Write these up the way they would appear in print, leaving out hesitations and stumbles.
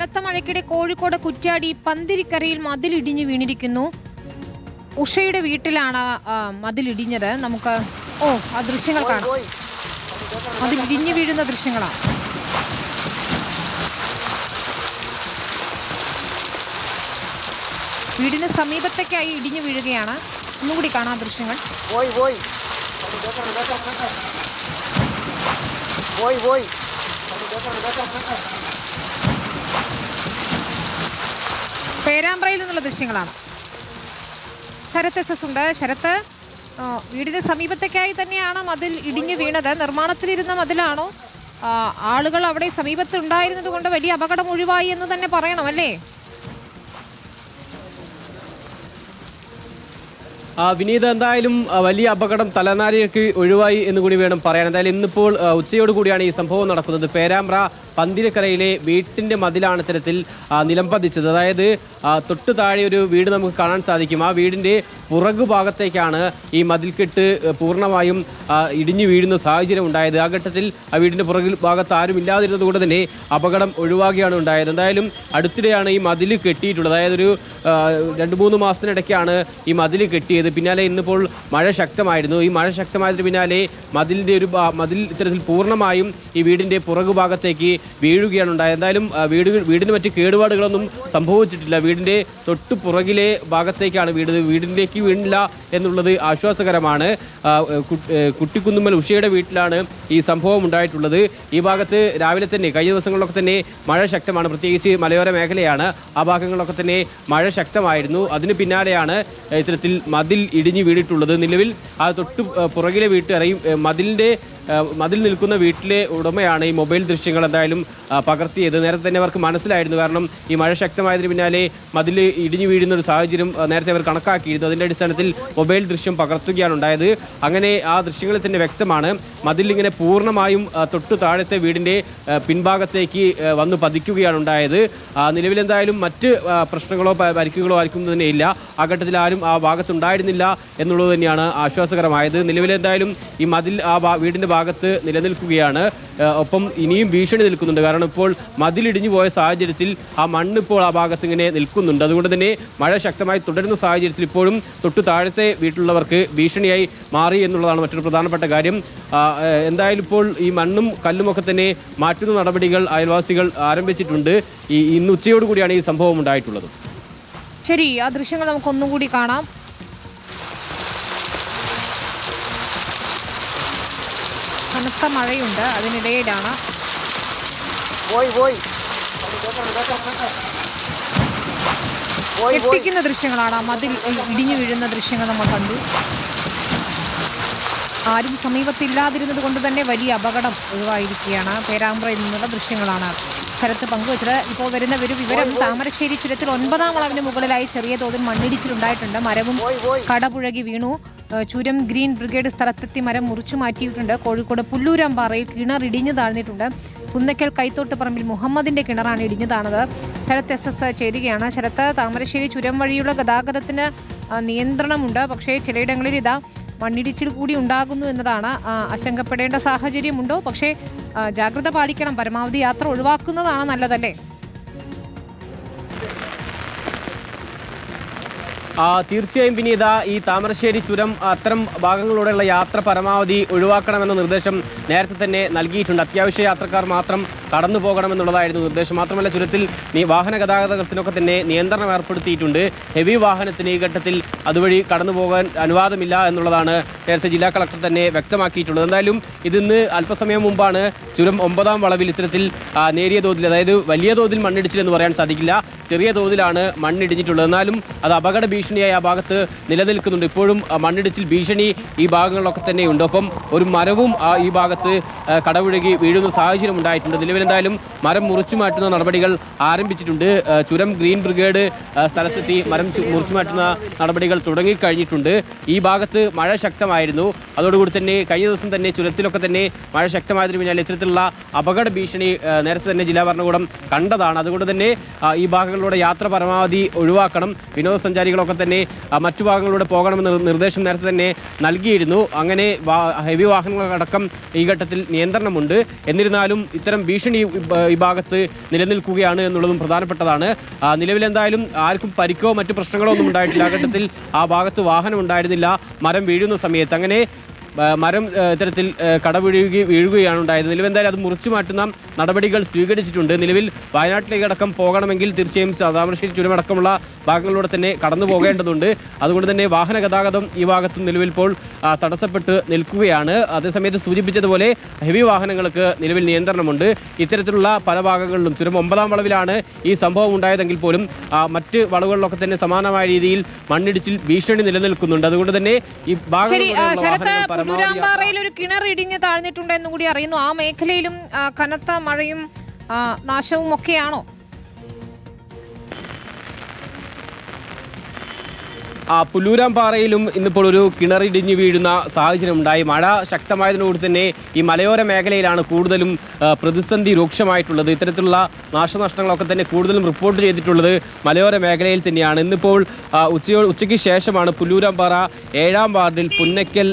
കനത്ത മഴയ്ക്കിടെ കോഴിക്കോട് കുറ്റ്യാടി പന്തിരിക്കരയിൽ മതിലിടിഞ്ഞു വീണിരിക്കുന്നു. ഉഷയുടെ വീട്ടിലാണ് മതിലിടിഞ്ഞത്. നമുക്ക് ആ ദൃശ്യങ്ങൾ കാണാം. മതിലിടിഞ്ഞു വീഴുന്ന ദൃശ്യങ്ങളാണ്. വീടിന് സമീപത്തേക്കായി ഇടിഞ്ഞു വീഴുകയാണ്. ഒന്നുകൂടി കാണാം ദൃശ്യങ്ങൾ. പേരാമ്പ്രയിൽ നിന്നുള്ള ദൃശ്യങ്ങളാണ്. ശരത് എസ് ഉണ്ട്. ശരത്ത്, വീടിന് സമീപത്തേക്കായി തന്നെയാണ് മതിൽ ഇടിഞ്ഞു വീണത്. നിർമ്മാണത്തിലിരുന്ന മതിലാണോ? ആളുകൾ അവിടെ സമീപത്ത് ഉണ്ടായിരുന്നത് കൊണ്ട് വലിയ അപകടം ഒഴിവായി എന്ന് തന്നെ പറയണം, അല്ലേ? വിനീത, എന്തായാലും വലിയ അപകടം തലനാരിഴയ്ക്ക് ഒഴിവായി എന്ന് കൂടി വേണം പറയാൻ. എന്തായാലും ഇന്നിപ്പോൾ ഉച്ചയോട് കൂടിയാണ് ഈ സംഭവം നടക്കുന്നത്. പേരാമ്പ്ര പന്തിരക്കരയിലെ വീട്ടിന്റെ മതിലാണ് ഇത്തരത്തിൽ നിലംപതിച്ചത്. അതായത് തൊട്ട് താഴെ ഒരു വീട് നമുക്ക് കാണാൻ സാധിക്കും. ആ വീടിന്റെ പുറകു ഭാഗത്തേക്കാണ് ഈ മതിൽക്കെട്ട് പൂർണ്ണമായും ഇടിഞ്ഞു വീഴുന്ന സാഹചര്യം ഉണ്ടായത്. ആ ഘട്ടത്തിൽ ആ വീടിന്റെ പുറകിൽ ഭാഗത്ത് ആരും ഇല്ലാതിരുന്നത് കൊണ്ട് തന്നെ അപകടം ഒഴിവാക്കുകയാണ് ഉണ്ടായത്. എന്തായാലും അടുത്തിടെയാണ് ഈ മതിൽ കെട്ടിയിട്ടുള്ളത്. അതായത് ഒരു 2-3 മാസത്തിനിടയ്ക്കാണ് ഈ മതിൽ കെട്ടിയത്. പിന്നാലെ ഇന്നിപ്പോൾ മഴ ശക്തമായിരുന്നു. ഈ മഴ ശക്തമായതിന് പിന്നാലെ മതിൽ ഇത്തരത്തിൽ പൂർണ്ണമായും ഈ വീടിന്റെ പുറകു ഭാഗത്തേക്ക് വീഴുകയാണ് ഉണ്ടായത്. എന്തായാലും വീടിന് മറ്റ് കേടുപാടുകളൊന്നും സംഭവിച്ചിട്ടില്ല. വീടിന്റെ തൊട്ടു പുറകിലെ ഭാഗത്തേക്കാണ് വീടിലേക്ക് വീണില്ല എന്നുള്ളത് ആശ്വാസകരമാണ്. കുട്ടിക്കുന്നുമ്മൽ ഉഷയുടെ വീട്ടിലാണ് ഈ സംഭവം ഉണ്ടായിട്ടുള്ളത്. ഈ ഭാഗത്ത് രാവിലെ തന്നെ കഴിഞ്ഞ ദിവസങ്ങളിലൊക്കെ തന്നെ മഴ ശക്തമാണ്. പ്രത്യേകിച്ച് മലയോര മേഖലയാണ്. ആ ഭാഗങ്ങളിലൊക്കെ തന്നെ മഴ ശക്തമായിരുന്നു. അതിന് പിന്നാലെയാണ് ഇത്തരത്തിൽ മതിൽ ഇടിഞ്ഞു വീണിട്ടുള്ളത്. നിലവിൽ ആ തൊട്ട് പുറകിലെ വീട്ടുകാരെയും മതിൽ നിൽക്കുന്ന വീട്ടിലെ ഉടമയാണ് ഈ മൊബൈൽ ദൃശ്യങ്ങൾ എന്തായാലും പകർത്തിയത്. നേരത്തെ തന്നെ അവർക്ക് മനസ്സിലായിരുന്നു. കാരണം ഈ മഴ ശക്തമായതിന് പിന്നാലെ മതിൽ ഇടിഞ്ഞു വീഴുന്ന ഒരു സാഹചര്യം നേരത്തെ അവർ കണക്കാക്കിയിരുന്നു. അതിൻ്റെ അടിസ്ഥാനത്തിൽ മൊബൈൽ ദൃശ്യം പകർത്തുകയാണ് ഉണ്ടായത്. അങ്ങനെ ആ ദൃശ്യങ്ങളിൽ തന്നെ വ്യക്തമാണ് മതിൽ ഇങ്ങനെ പൂർണ്ണമായും തൊട്ടു താഴത്തെ വീടിൻ്റെ പിൻഭാഗത്തേക്ക് വന്ന് പതിക്കുകയാണ് ഉണ്ടായത്. നിലവിൽ എന്തായാലും മറ്റ് പ്രശ്നങ്ങളോ പരിക്കുകളോ ആർക്കും തന്നെ ഇല്ല. ആ ഘട്ടത്തിൽ ആരും ആ ഭാഗത്തുണ്ടായിരുന്നില്ല എന്നുള്ളത് തന്നെയാണ് ആശ്വാസകരമായത്. നിലവിലെന്തായാലും ഈ മതിൽ ആ വീടിൻ്റെ ഭാഗത്ത് നിലനിൽക്കുകയാണ്. ഒപ്പം ഇനിയും ഭീഷണി നിൽക്കുന്നുണ്ട്. കാരണം ഇപ്പോൾ മതിലിടിഞ്ഞു പോയ സാഹചര്യത്തിൽ ആ മണ്ണിപ്പോൾ ആ ഭാഗത്ത് ഇങ്ങനെ നിൽക്കുന്നുണ്ട്. അതുകൊണ്ട് തന്നെ മഴ ശക്തമായി തുടരുന്ന സാഹചര്യത്തിൽ ഇപ്പോഴും തൊട്ടു താഴത്തെ വീട്ടിലുള്ളവർക്ക് ഭീഷണിയായി മാറി എന്നുള്ളതാണ് മറ്റൊരു പ്രധാനപ്പെട്ട കാര്യം. എന്തായാലും ഇപ്പോൾ ഈ മണ്ണും കല്ലുമൊക്കെ തന്നെ മാറ്റുന്ന നടപടികൾ അയൽവാസികൾ ആരംഭിച്ചിട്ടുണ്ട്. ഇന്ന് ഉച്ചയോടുകൂടിയാണ് ഈ സംഭവം ഉണ്ടായിട്ടുള്ളത്. ശരി, ആ ദൃശ്യങ്ങൾ നമുക്കൊന്നും കൂടി കാണാം. കനത്ത മഴയുണ്ട്. അതിനിടയിലാണ് ഞെട്ടിക്കുന്ന ദൃശ്യങ്ങളാണ്. മതിൽ ഇടിഞ്ഞു വീഴുന്ന ദൃശ്യങ്ങൾ നമ്മൾ കണ്ടു. ആരും സമീപത്തില്ലാതിരുന്നത് കൊണ്ട് തന്നെ വലിയ അപകടം ഒഴിവായിരിക്കുകയാണ്. പേരാമ്പ്രയിൽ നിന്നുള്ള ദൃശ്യങ്ങളാണ് ശരത്ത് പങ്കുവച്ചത്. ഇപ്പോൾ വരുന്ന ഒരു വിവരം, താമരശ്ശേരി ചുരത്തിൽ 9ാം വളവിന് മുകളിലായി ചെറിയ തോതിൽ മണ്ണിടിച്ചിലുണ്ടായിട്ടുണ്ട്. മരവും കടപുഴകി വീണു. ചുരം ഗ്രീൻ ബ്രിഗേഡ് സ്ഥലത്തെത്തി മരം മുറിച്ചു മാറ്റിയിട്ടുണ്ട്. കോഴിക്കോട് പുല്ലൂരാമ്പാറയിൽ കിണർ ഇടിഞ്ഞു താഴ്ന്നിട്ടുണ്ട്. കുന്നക്കൽ കൈത്തോട്ട് പറമ്പിൽ മുഹമ്മദിന്റെ കിണറാണ് ഇടിഞ്ഞു താണത്. ശരത് എസ് ചേരുകയാണ്. ശരത്ത്, താമരശ്ശേരി ചുരം വഴിയുള്ള ഗതാഗതത്തിന് നിയന്ത്രണമുണ്ട്. പക്ഷേ ചിലയിടങ്ങളിൽ ഇതാ മണ്ണിടിച്ചിൽ കൂടി ഉണ്ടാകുന്നു എന്നതാണ്. ആശങ്കപ്പെടേണ്ട സാഹചര്യമുണ്ടോ? പക്ഷേ ജാഗ്രത പാലിക്കണം. പരമാവധി യാത്ര ഒഴിവാക്കുന്നതാണ് നല്ലതല്ലേ? തീർച്ചയായും വിനീത, ഈ താമരശ്ശേരി ചുരം അത്തരം ഭാഗങ്ങളിലൂടെയുള്ള യാത്ര പരമാവധി ഒഴിവാക്കണമെന്ന നിർദ്ദേശം നേരത്തെ തന്നെ നൽകിയിട്ടുണ്ട്. അത്യാവശ്യ യാത്രക്കാർ മാത്രം കടന്നു പോകണമെന്നുള്ളതായിരുന്നു നിർദ്ദേശം. മാത്രമല്ല ചുരത്തിൽ വാഹന ഗതാഗതത്തിനൊക്കെ തന്നെ നിയന്ത്രണം ഏർപ്പെടുത്തിയിട്ടുണ്ട്. ഹെവി വാഹനത്തിന് ഈ ഘട്ടത്തിൽ അതുവഴി കടന്നു പോകാൻ അനുവാദമില്ല എന്നുള്ളതാണ് നേരത്തെ ജില്ലാ കളക്ടർ തന്നെ വ്യക്തമാക്കിയിട്ടുള്ളത്. എന്തായാലും ഇതിന്ന് അല്പസമയം മുമ്പാണ് ചുരം 9ാം വളവിൽ ഇത്തരത്തിൽ നേരിയ തോതിൽ, അതായത് വലിയ തോതിൽ മണ്ണിടിച്ചിലെന്ന് പറയാൻ സാധിക്കില്ല, ചെറിയ തോതിലാണ് മണ്ണിടിഞ്ഞിട്ടുള്ളത്. എന്നാലും അത് അപകട ഭീഷണിയായി ആ ഭാഗത്ത് നിലനിൽക്കുന്നുണ്ട്. ഇപ്പോഴും മണ്ണിടിച്ചിൽ ഭീഷണി ഈ ഭാഗങ്ങളിലൊക്കെ തന്നെയുണ്ട്. ഒപ്പം ഒരു മരവും ഈ ഭാഗത്ത് കടപുഴകി വീഴുന്ന സാഹചര്യം ഉണ്ടായിട്ടുണ്ട്. നിലവിലെന്തായാലും മരം മുറിച്ചു മാറ്റുന്ന നടപടികൾ ആരംഭിച്ചിട്ടുണ്ട്. ചുരം ഗ്രീൻ ബ്രിഗേഡ് സ്ഥലത്തെത്തി മരം മുറിച്ചു മാറ്റുന്ന നടപടികൾ തുടങ്ങിക്കഴിഞ്ഞിട്ടുണ്ട്. ഈ ഭാഗത്ത് മഴ ശക്തമായിരുന്നു. അതോടുകൂടി തന്നെ കഴിഞ്ഞ ദിവസം തന്നെ ചുരത്തിലൊക്കെ തന്നെ മഴ ശക്തമായതിനു പിന്നാലെ ഇത്തരത്തിലുള്ള അപകട ഭീഷണി നേരത്തെ തന്നെ ജില്ലാ ഭരണകൂടം കണ്ടതാണ്. അതുകൊണ്ട് തന്നെ ഈ ഭാഗങ്ങൾ ഭാഗങ്ങളിലൂടെ യാത്ര പരമാവധി ഒഴിവാക്കണം, വിനോദസഞ്ചാരികളൊക്കെ തന്നെ മറ്റു ഭാഗങ്ങളിലൂടെ പോകണമെന്ന് നിർദ്ദേശം നേരത്തെ തന്നെ നൽകിയിരുന്നു. അങ്ങനെ ഹെവി വാഹനങ്ങളടക്കം ഈ ഘട്ടത്തിൽ നിയന്ത്രണമുണ്ട്. എന്നിരുന്നാലും ഇത്തരം ഭീഷണി ഈ ഭാഗത്ത് നിലനിൽക്കുകയാണ് എന്നുള്ളതും പ്രധാനപ്പെട്ടതാണ്. നിലവിലെന്തായാലും ആർക്കും പരിക്കോ മറ്റു പ്രശ്നങ്ങളോ ഒന്നും ഉണ്ടായിട്ടില്ല. ആ ഘട്ടത്തിൽ ആ ഭാഗത്ത് വാഹനം ഉണ്ടായിരുന്നില്ല മരം വീഴുന്ന സമയത്ത്. അങ്ങനെ മരം ഇത്തരത്തിൽ വീഴുകയാണ് ഉണ്ടായത്. നിലവിലെന്തായാലും അത് മുറിച്ചു മാറ്റുന്ന നടപടികൾ സ്വീകരിച്ചിട്ടുണ്ട്. നിലവിൽ വയനാട്ടിലേക്കടക്കം പോകണമെങ്കിൽ തീർച്ചയായും താമരശ്ശേരി ചുരമടക്കമുള്ള ഭാഗങ്ങളിലൂടെ തന്നെ കടന്നു പോകേണ്ടതുണ്ട്. അതുകൊണ്ട് തന്നെ വാഹന ഗതാഗതം ഈ ഭാഗത്തും നിലവിൽ ഇപ്പോൾ തടസ്സപ്പെട്ട് നിൽക്കുകയാണ്. അതേസമയത്ത് സൂചിപ്പിച്ചതുപോലെ ഹെവി വാഹനങ്ങൾക്ക് നിലവിൽ നിയന്ത്രണമുണ്ട്. ഇത്തരത്തിലുള്ള പല ഭാഗങ്ങളിലും ചുരം 9ാം വളവിലാണ് ഈ സംഭവം ഉണ്ടായതെങ്കിൽ പോലും മറ്റ് വളവുകളിലൊക്കെ തന്നെ സമാനമായ രീതിയിൽ മണ്ണിടിച്ചിൽ ഭീഷണി നിലനിൽക്കുന്നുണ്ട്. അതുകൊണ്ട് തന്നെ ഈ പുല്ലൂരാമ്പാറയിൽ ഒരു കിണർ ഇടിഞ്ഞ് താഴ്ന്നിട്ടുണ്ട് എന്ന് കൂടി അറിയുന്നു. ആ മേഖലയിലും കനത്ത മഴയും നാശവും ഒക്കെയാണോ? പുല്ലൂരാമ്പാറയിലും ഇന്നിപ്പോൾ ഒരു കിണറിടിഞ്ഞു വീഴുന്ന സാഹചര്യം ഉണ്ടായി. മഴ ശക്തമായതിനോട് തന്നെ ഈ മലയോര മേഖലയിലാണ് കൂടുതലും പ്രതിസന്ധി രൂക്ഷമായിട്ടുള്ളത്. ഇത്തരത്തിലുള്ള നാശനഷ്ടങ്ങളൊക്കെ തന്നെ കൂടുതലും റിപ്പോർട്ട് ചെയ്തിട്ടുള്ളത് മലയോര മേഖലയിൽ തന്നെയാണ്. ഇന്നിപ്പോൾ ഉച്ചയ്ക്ക് ശേഷമാണ് പുല്ലൂരാമ്പാറ 7ാം വാർഡിൽ പുന്നക്കൽ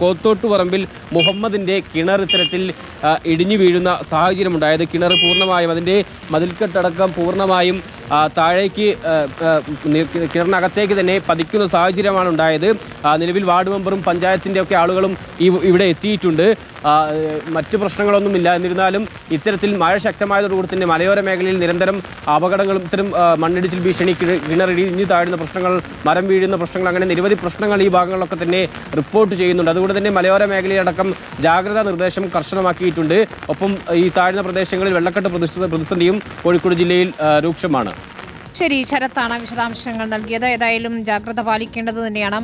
കോത്തോട്ടുപറമ്പിൽ മുഹമ്മദിന്റെ കിണർ ഇത്തരത്തിൽ ഇടിഞ്ഞു വീഴുന്ന സാഹചര്യമുണ്ടായത്. കിണർ പൂർണ്ണമായും അതിൻ്റെ മതിൽക്കെട്ടടക്കം പൂർണ്ണമായും താഴേക്ക് കിണറിനകത്തേക്ക് തന്നെ പതിക്കുന്ന സാഹചര്യമാണ് ഉണ്ടായത്. നിലവിൽ വാർഡ് മെമ്പറും പഞ്ചായത്തിൻ്റെ ഒക്കെ ആളുകളും ഇവിടെ എത്തിയിട്ടുണ്ട്. മറ്റു പ്രശ്നങ്ങളൊന്നുമില്ല. എന്നിരുന്നാലും ഇത്തരത്തിൽ മഴ ശക്തമായതോടുകൂടി തന്നെ മലയോര മേഖലയിൽ നിരന്തരം അപകടങ്ങളും ഇത്തരം മണ്ണിടിച്ചിൽ ഭീഷണി, കിണറിടിഞ്ഞു താഴുന്ന പ്രശ്നങ്ങൾ, മരം വീഴുന്ന പ്രശ്നങ്ങൾ, അങ്ങനെ നിരവധി പ്രശ്നങ്ങൾ ഈ ഭാഗങ്ങളിലൊക്കെ തന്നെ റിപ്പോർട്ട് ചെയ്യുന്നുണ്ട്. അതുകൊണ്ട് തന്നെ മലയോര മേഖലയടക്കം ജാഗ്രതാ നിർദ്ദേശം കർശനമാക്കിയിട്ടുണ്ട്. ഒപ്പം ഈ താഴ്ന്ന പ്രദേശങ്ങളിൽ വെള്ളക്കെട്ട് പ്രതിസന്ധിയും കോഴിക്കോട് ജില്ലയിൽ രൂക്ഷമാണ്. ശരി, ശരത്താണ് വിശദാംശങ്ങൾ നൽകിയത്. ഏതായാലും ജാഗ്രത പാലിക്കേണ്ടത് തന്നെയാണ്.